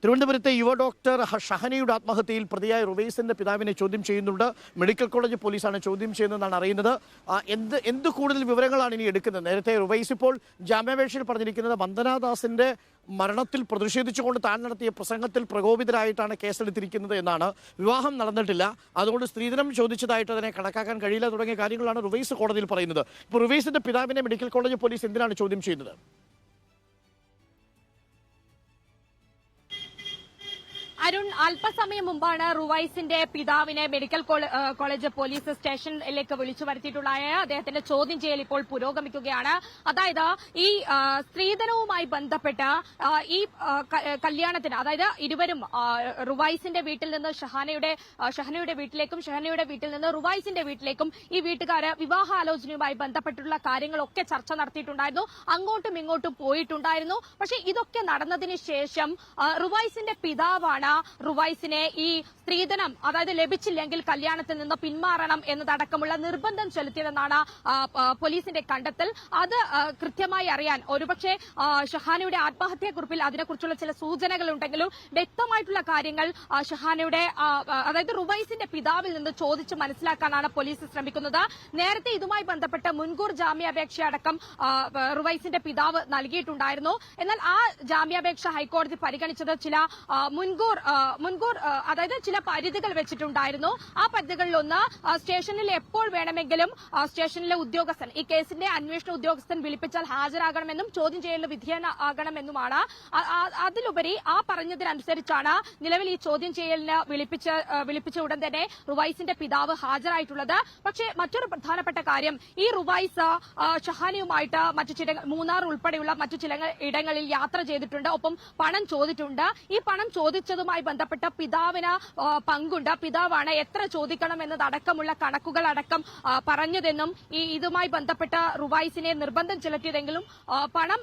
തിരുവനന്തപുരത്തെ യുവ ഡോക്ടർ ഷഹനയുടെ ആത്മഹത്യയിൽ പ്രതിയായ റുവൈസിന്റെ പിതാവിനെ ചോദ്യം ചെയ്യുന്നുണ്ട്. മെഡിക്കൽ കോളേജ് പോലീസാണ് ചോദ്യം ചെയ്യുന്നതെന്നാണ് അറിയുന്നത്. എന്ത് കൂടുതൽ വിവരങ്ങളാണ് ഇനി എടുക്കുന്നത്? നേരത്തെ റുവൈസ് ഇപ്പോൾ ജാമ്യാപേക്ഷയിൽ പറഞ്ഞിരിക്കുന്നത് വന്ദനാദാസിന്റെ മരണത്തിൽ പ്രതിഷേധിച്ചുകൊണ്ട് താൻ നടത്തിയ പ്രസംഗത്തിൽ പ്രകോപിതരായിട്ടാണ് കേസെടുത്തിരിക്കുന്നത് എന്നാണ്. വിവാഹം നടന്നിട്ടില്ല, അതുകൊണ്ട് സ്ത്രീധനം ചോദിച്ചതായിട്ട് അതിനെ കണക്കാക്കാൻ കഴിയില്ല തുടങ്ങിയ കാര്യങ്ങളാണ് റുവൈസ് കോടതിയിൽ പറയുന്നത്. ഇപ്പോൾ റുവൈസിന്റെ പിതാവിനെ മെഡിക്കൽ കോളേജ് പോലീസ് എന്തിനാണ് ചോദ്യം ചെയ്യുന്നത്? അരുൺ, അല്പസമയം മുമ്പാണ് റുവൈസിന്റെ പിതാവിനെ മെഡിക്കൽ കോളേജ് പോലീസ് സ്റ്റേഷനിലേക്ക് വിളിച്ചു വരുത്തിയിട്ടുള്ള അദ്ദേഹത്തിന്റെ ചോദ്യം ചെയ്യൽ ഇപ്പോൾ പുരോഗമിക്കുകയാണ്. അതായത് ഈ സ്ത്രീധനവുമായി ബന്ധപ്പെട്ട ഈ കല്യാണത്തിന്, അതായത് ഇരുവരും റുവൈസിന്റെ വീട്ടിൽ നിന്ന് ഷഹനയുടെ വീട്ടിലേക്കും ഷഹനയുടെ വീട്ടിൽ നിന്ന് റുവൈസിന്റെ വീട്ടിലേക്കും ഈ വീട്ടുകാര് വിവാഹാലോചനയുമായി ബന്ധപ്പെട്ടുള്ള കാര്യങ്ങളൊക്കെ ചർച്ച നടത്തിയിട്ടുണ്ടായിരുന്നു. അങ്ങോട്ടും ഇങ്ങോട്ടും പോയിട്ടുണ്ടായിരുന്നു. പക്ഷേ ഇതൊക്കെ നടന്നതിന് ശേഷം റുവൈസിന്റെ പിതാവാണ് റുവൈസിനെ ഈ സ്ത്രീധനം, അതായത് ലഭിച്ചില്ലെങ്കിൽ കല്യാണത്തിൽ നിന്ന് പിന്മാറണം എന്നതടക്കമുള്ള നിർബന്ധം ചെലുത്തിയതെന്നാണ് പോലീസിന്റെ കണ്ടെത്തൽ. അത് കൃത്യമായി അറിയാൻ ഒരുപക്ഷെ ഷഹാനയുടെ ആത്മഹത്യാക്കുറിപ്പിൽ അതിനെക്കുറിച്ചുള്ള ചില സൂചനകൾ ഉണ്ടെങ്കിലും വ്യക്തമായിട്ടുള്ള കാര്യങ്ങൾ ഷഹാനയുടെ, അതായത് റുവൈസിന്റെ പിതാവിൽ നിന്ന് ചോദിച്ച് മനസ്സിലാക്കാനാണ് പോലീസ് ശ്രമിക്കുന്നത്. നേരത്തെ ഇതുമായി ബന്ധപ്പെട്ട മുൻകൂർ ജാമ്യാപേക്ഷ അടക്കം റുവൈസിന്റെ പിതാവ് നൽകിയിട്ടുണ്ടായിരുന്നു. എന്നാൽ ആ ജാമ്യാപേക്ഷ ഹൈക്കോടതി പരിഗണിച്ചത് ചില മുൻകൂർ അതായത് ചില പരിധികൾ വെച്ചിട്ടുണ്ടായിരുന്നു. ആ പരിധികളിലൊന്ന് സ്റ്റേഷനിൽ എപ്പോൾ വേണമെങ്കിലും സ്റ്റേഷനിലെ ഉദ്യോഗസ്ഥൻ, ഈ കേസിന്റെ അന്വേഷണ ഉദ്യോഗസ്ഥൻ വിളിപ്പിച്ചാൽ ഹാജരാകണമെന്നും ചോദ്യം ചെയ്യലിന് വിധേയനാകണമെന്നുമാണ്. അതിലുപരി ആ പറഞ്ഞതിനനുസരിച്ചാണ് നിലവിൽ ഈ ചോദ്യം ചെയ്യലിന് വിളിപ്പിച്ച ഉടൻ തന്നെ റുവൈസിന്റെ പിതാവ് ഹാജരായിട്ടുള്ളത്. പക്ഷേ മറ്റൊരു പ്രധാനപ്പെട്ട കാര്യം, ഈ റുവൈസ് ഷഹാനയുമായിട്ട് മൂന്നാർ ഉൾപ്പെടെയുള്ള മറ്റു ചില ഇടങ്ങളിൽ യാത്ര ചെയ്തിട്ടുണ്ട്, ഒപ്പം പണം ചോദിച്ചിട്ടുണ്ട്. ഈ പണം ചോദിച്ചതുമായി ബന്ധപ്പെട്ട പിതാവിന് പങ്കുണ്ട്. പിതാവാണ് എത്ര ചോദിക്കണം എന്നതടക്കമുള്ള കണക്കുകൾ അടക്കം പറഞ്ഞതെന്നും ഇതുമായി ബന്ധപ്പെട്ട റുവൈസിനെ നിർബന്ധം ചെലുത്തിയതെങ്കിലും പണം,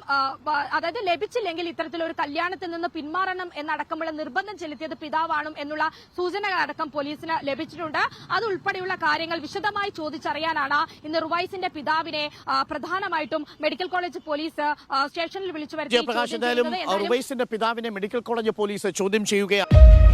അതായത് ലഭിച്ചില്ലെങ്കിൽ ഇത്തരത്തിലൊരു കല്യാണത്തിൽ നിന്ന് പിന്മാറണം എന്നടക്കമുള്ള നിർബന്ധം ചെലുത്തിയത് പിതാവാണ് എന്നുള്ള സൂചനകളടക്കം പോലീസിന് ലഭിച്ചിട്ടുണ്ട്. അതുൾപ്പെടെയുള്ള കാര്യങ്ങൾ വിശദമായി ചോദിച്ചറിയാനാണ് ഇന്ന് റുവൈസിന്റെ പിതാവിനെ പ്രധാനമായിട്ടും മെഡിക്കൽ കോളേജ് പോലീസ് സ്റ്റേഷനിൽ വിളിച്ചു വരുത്തി. റുവൈസിന്റെ പിതാവിനെ മെഡിക്കൽ കോളേജ് പോലീസ് ചോദ്യം ചെയ്യുകയാണ്.